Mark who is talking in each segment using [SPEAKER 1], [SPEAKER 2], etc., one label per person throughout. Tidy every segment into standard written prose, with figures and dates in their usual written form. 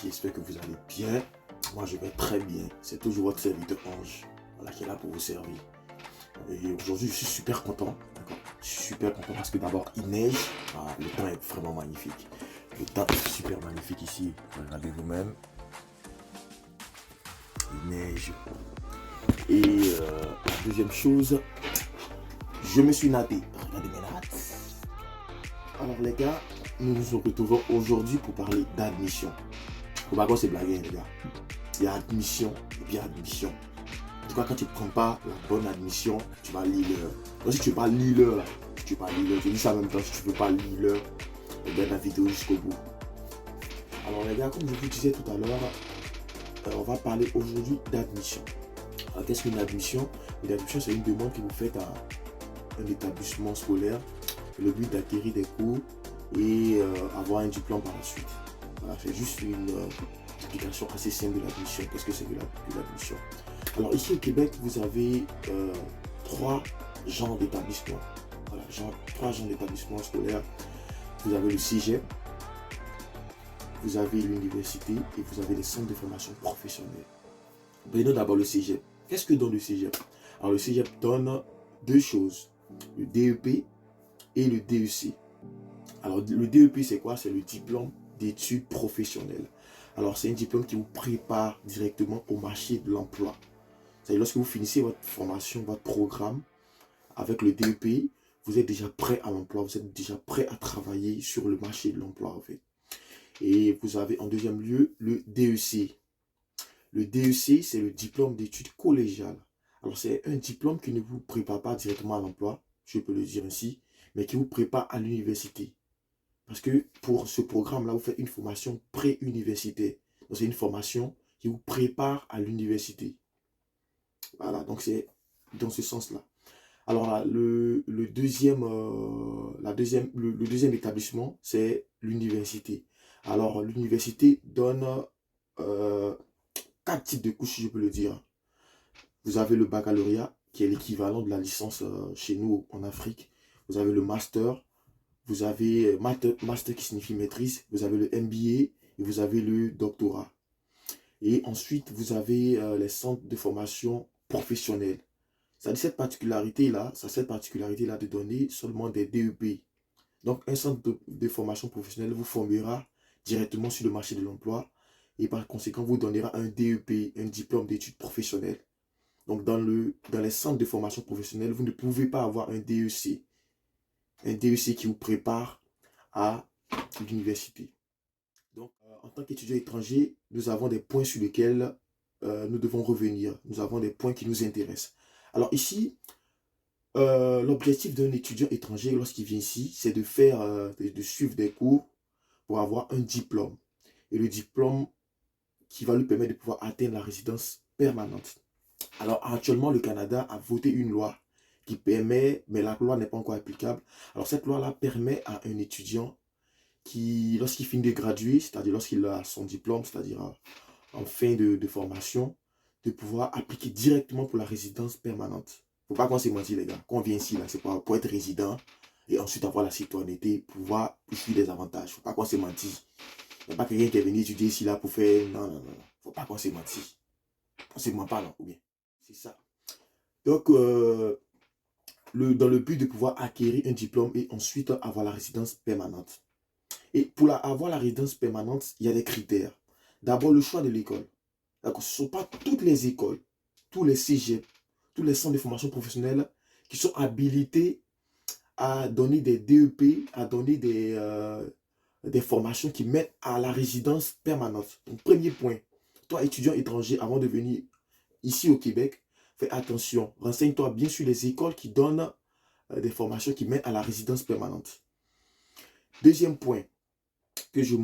[SPEAKER 1] j'espère que vous allez bien. Moi je vais très bien. C'est toujours votre serviteur Ange, voilà, qui est là pour vous servir. Et aujourd'hui je suis super content, d'accord. Je suis super content parce que d'abord il neige. Le temps est vraiment magnifique. Le temps est super magnifique ici. Regardez vous-même. Il neige. Et la deuxième chose, je me suis naté. Regardez mes nattes. Alors les gars, nous nous retrouvons aujourd'hui pour parler d'admission. Faut pas qu'on se blague, les gars. Il y a admission et puis admission. En tout cas, quand tu ne prends pas la bonne admission, tu vas lire l'heure. Donc si tu ne veux pas lire l'heure, tu ne veux pas lire l'heure. Je dis ça en même temps, si tu ne veux pas lire l'heure, regarde la vidéo jusqu'au bout. Alors les gars, comme je vous disais tout à l'heure, on va parler aujourd'hui d'admission. Alors qu'est-ce qu'une admission? Une admission, c'est une demande que vous faites à un établissement scolaire. Le but d'acquérir des cours et avoir un diplôme par la suite. Voilà, c'est juste une explication assez simple de l'admission. Qu'est-ce que c'est que l'admission? Alors ici au Québec, vous avez trois genres d'établissements. Voilà, trois genres d'établissements scolaires. Vous avez le cégep, vous avez l'université et vous avez les centres de formation professionnelle. Prenons d'abord le cégep. Qu'est-ce que donne le cégep? Alors le cégep donne deux choses, le DEP et le DEC. Alors le DEP c'est quoi? C'est le diplôme d'études professionnelles. Alors c'est un diplôme qui vous prépare directement au marché de l'emploi. C'est-à-dire lorsque vous finissez votre formation, votre programme avec le DEP, vous êtes déjà prêt à l'emploi, vous êtes déjà prêt à travailler sur le marché de l'emploi en fait. Et vous avez en deuxième lieu le DEC. Le DEC c'est le diplôme d'études collégiales. Alors c'est un diplôme qui ne vous prépare pas directement à l'emploi, je peux le dire ainsi, mais qui vous prépare à l'université. Parce que pour ce programme-là, vous faites une formation pré-universitaire. Donc, c'est une formation qui vous prépare à l'université. Voilà, donc c'est dans ce sens-là. Alors là, le deuxième établissement, c'est l'université. Alors, l'université donne quatre types de couches, si je peux le dire. Vous avez le baccalauréat, qui est l'équivalent de la licence chez nous en Afrique. Vous avez le master. Vous avez master qui signifie maîtrise, vous avez le MBA et vous avez le doctorat. Et ensuite, vous avez les centres de formation professionnelle. Ça a cette particularité-là, de donner seulement des DEP. Donc, un centre de formation professionnelle vous formera directement sur le marché de l'emploi et par conséquent, vous donnera un DEP, un diplôme d'études professionnelles. Donc, dans les centres de formation professionnelle, vous ne pouvez pas avoir un DEC. Un DEC qui vous prépare à l'université. Donc, en tant qu'étudiant étranger, nous avons des points sur lesquels nous devons revenir. Nous avons des points qui nous intéressent. Alors ici, l'objectif d'un étudiant étranger lorsqu'il vient ici, c'est de suivre des cours pour avoir un diplôme. Et le diplôme qui va lui permettre de pouvoir atteindre la résidence permanente. Alors actuellement, le Canada a voté une loi qui permet, mais la loi n'est pas encore applicable. Alors cette loi-là permet à un étudiant qui, lorsqu'il finit de graduer, c'est-à-dire lorsqu'il a son diplôme, c'est-à-dire en fin de formation, de pouvoir appliquer directement pour la résidence permanente. Il ne faut pas qu'on se mentisse les gars. Quand on vient ici, c'est pour être résident et ensuite avoir la citoyenneté, pouvoir jouir des avantages. Il ne faut pas qu'on se mentisse. Il n'y a pas quelqu'un qui est venu étudier ici là pour faire... Non, non, non. Il ne faut pas qu'on se mentisse. On ne se ment pas, non, ou bien. C'est ça. Donc, dans le but de pouvoir acquérir un diplôme et ensuite avoir la résidence permanente. Et pour avoir la résidence permanente, il y a des critères. D'abord, le choix de l'école. D'accord, ce ne sont pas toutes les écoles, tous les cégep, tous les centres de formation professionnelle qui sont habilités à donner des DEP, à donner des formations qui mettent à la résidence permanente. Donc, premier point, toi étudiant étranger, avant de venir ici au Québec, fais attention, renseigne-toi bien sur les écoles qui donnent des formations qui mènent à la résidence permanente. Deuxième point que je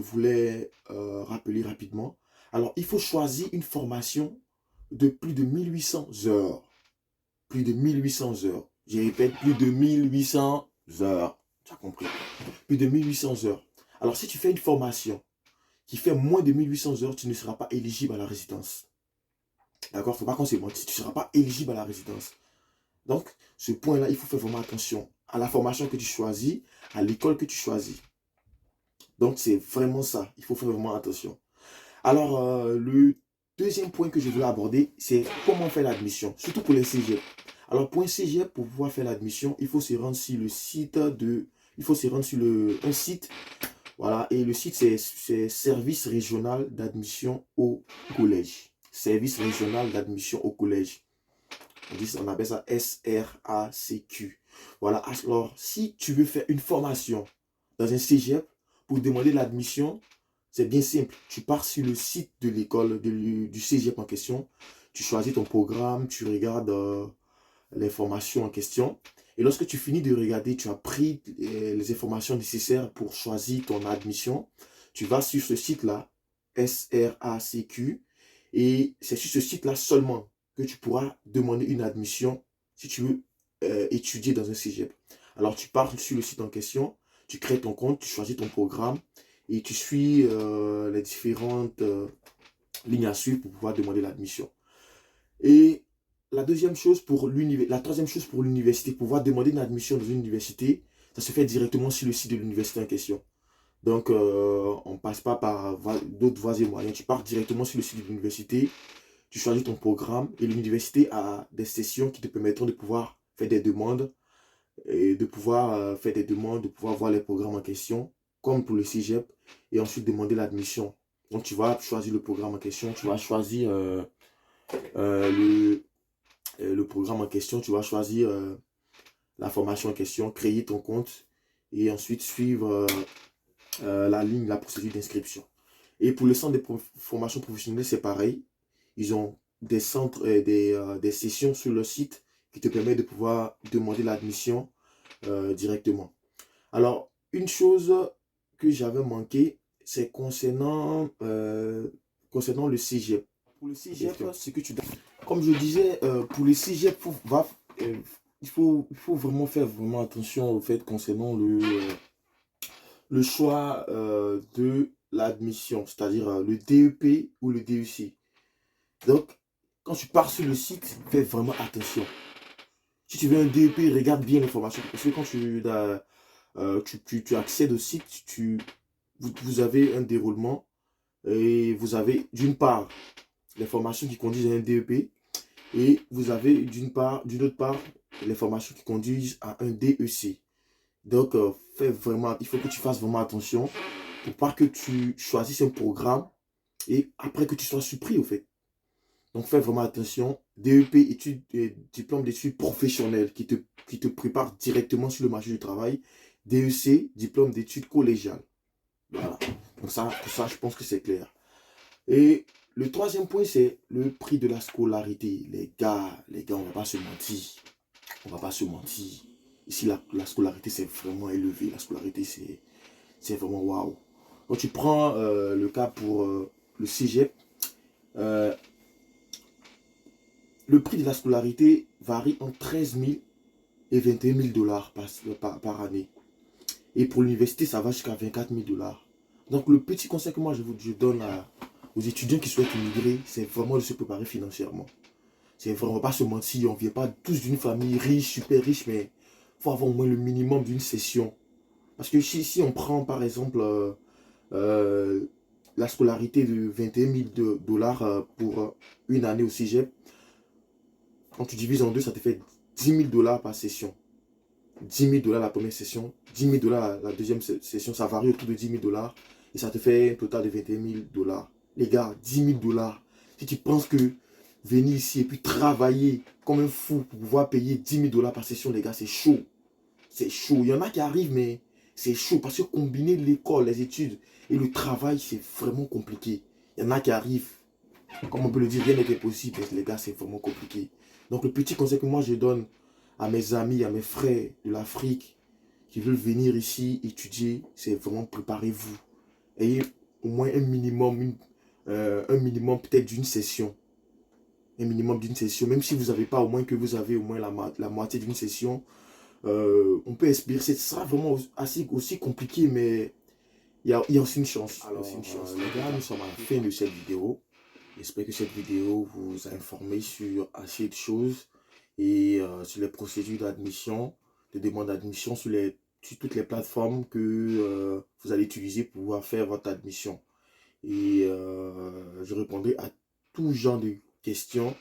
[SPEAKER 1] voulais rappeler rapidement. Alors, il faut choisir une formation de plus de 1800 heures. Plus de 1800 heures. Je répète, plus de 1800 heures. Tu as compris? Plus de 1800 heures. Alors, si tu fais une formation qui fait moins de 1800 heures, tu ne seras pas éligible à la résidence. D'accord? Il ne faut pas qu'on se mentisse. Tu ne seras pas éligible à la résidence. Donc, ce point-là, il faut faire vraiment attention à la formation que tu choisis, à l'école que tu choisis. Donc, c'est vraiment ça. Il faut faire vraiment attention. Alors, le deuxième point que je voulais aborder, c'est comment faire l'admission, surtout pour les cégep. Alors, pour un cégep, pour pouvoir faire l'admission, il faut se rendre sur le site de... Il faut se rendre sur un site, voilà, et le site, c'est Service régional d'admission au collège. Service régional d'admission au collège. On appelle ça SRACQ. Voilà, alors, si tu veux faire une formation dans un cégep, pour demander l'admission, c'est bien simple. Tu pars sur le site de l'école, du cégep en question. Tu choisis ton programme, tu regardes les formations en question. Et lorsque tu finis de regarder, tu as pris les informations nécessaires pour choisir ton admission. Tu vas sur ce site-là, SRACQ. Et c'est sur ce site-là seulement que tu pourras demander une admission si tu veux étudier dans un cégep. Alors, tu pars sur le site en question, tu crées ton compte, tu choisis ton programme et tu suis les différentes lignes à suivre pour pouvoir demander l'admission. Et la troisième chose pour l'université, pour pouvoir demander une admission dans une université, ça se fait directement sur le site de l'université en question. Donc, on ne passe pas par d'autres voies et moyens. Tu pars directement sur le site de l'université, tu choisis ton programme et l'université a des sessions qui te permettront de pouvoir faire des demandes et de pouvoir faire des demandes, de pouvoir voir les programmes en question, comme pour le cégep, et ensuite demander l'admission. Donc, tu vas choisir le programme en question, tu vas choisir euh, le programme en question, tu vas choisir la formation en question, créer ton compte et ensuite suivre la procédure d'inscription. Et pour le centre de formation professionnelle, c'est pareil. Ils ont des centres, des sessions sur le site qui te permettent de pouvoir demander l'admission directement. Alors, une chose que j'avais manqué, c'est concernant le cégep. Pour le cégep, ce que tu dois... Comme je disais, pour le cégep, il faut vraiment faire vraiment attention au fait concernant le choix de l'admission, c'est-à-dire le DEP ou le DEC. Donc, quand tu pars sur le site, fais vraiment attention. Si tu veux un DEP, regarde bien l'information. Parce que quand tu accèdes au site, vous avez un déroulement et vous avez d'une part les formations qui conduisent à un DEP et vous avez d'une autre part les formations qui conduisent à un DEC. Donc, il faut que tu fasses vraiment attention pour pas que tu choisisses un programme et après que tu sois surpris au fait. Donc, fais vraiment attention. DEP, diplôme d'études professionnelles qui te prépare directement sur le marché du travail. DEC, diplôme d'études collégiales. Voilà. Donc ça, pour ça, je pense que c'est clair. Et le troisième point, c'est le prix de la scolarité. Les gars, on va pas se mentir. On va pas se mentir. Ici, la scolarité, c'est vraiment élevé. La scolarité, c'est vraiment waouh. Quand tu prends le cas pour le cégep, euh, le prix de la scolarité varie entre 13 000 et 21 000 dollars par année. Et pour l'université, ça va jusqu'à 24 000 dollars. Donc, le petit conseil que moi je donne aux étudiants qui souhaitent immigrer, c'est vraiment de se préparer financièrement. C'est vraiment pas se mentir, on ne vient pas tous d'une famille riche, super riche, mais il faut avoir au moins le minimum d'une session. Parce que si on prend par exemple euh, la scolarité de 21 000 dollars pour une année au cégep, quand tu divises en deux, ça te fait 10 000 dollars par session. 10 000 dollars la première session, 10 000 dollars la deuxième session, ça varie autour de 10 000 dollars et ça te fait un total de 21 000 dollars. Les gars, 10 000 dollars. Si tu penses que venir ici et puis travailler comme un fou pour pouvoir payer 10 000 dollars par session, les gars, c'est chaud. C'est chaud. Il y en a qui arrivent, mais c'est chaud parce que combiner l'école, les études et le travail, c'est vraiment compliqué. Il y en a qui arrivent, comme on peut le dire, rien n'est possible, mais les gars, c'est vraiment compliqué. Donc, le petit conseil que moi je donne à mes amis, à mes frères de l'Afrique qui veulent venir ici étudier, c'est vraiment préparez-vous. Ayez au moins un minimum peut-être d'une session. Un minimum d'une session. Même si vous n'avez pas, au moins que vous avez au moins la moitié d'une session, on peut espérer. Ce sera vraiment aussi compliqué, mais il y a aussi une chance. Alors, les gars, nous sommes à la fin de cette vidéo. J'espère que cette vidéo vous a informé sur assez de choses et sur les procédures d'admission, de demande d'admission sur toutes les plateformes que vous allez utiliser pour pouvoir faire votre admission. Et je répondrai à tout genre de questions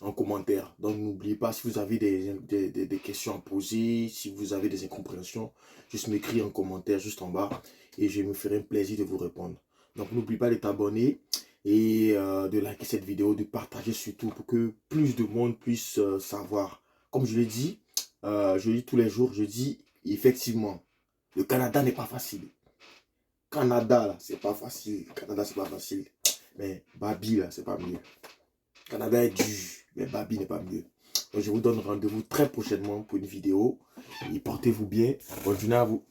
[SPEAKER 1] en commentaire. Donc n'oubliez pas, si vous avez des questions à poser, si vous avez des incompréhensions, juste m'écrire en commentaire juste en bas et je me ferai un plaisir de vous répondre. Donc n'oublie pas de t'abonner et de liker cette vidéo, de partager surtout pour que plus de monde puisse savoir. Comme je le dis tous les jours, je dis effectivement, le Canada n'est pas facile. Canada, là, c'est pas facile. Canada, c'est pas facile. Mais Babi, là, c'est pas mieux. Canada est dur, mais Babi n'est pas mieux. Donc, je vous donne rendez-vous très prochainement pour une vidéo. Et portez-vous bien. Bonne journée à vous.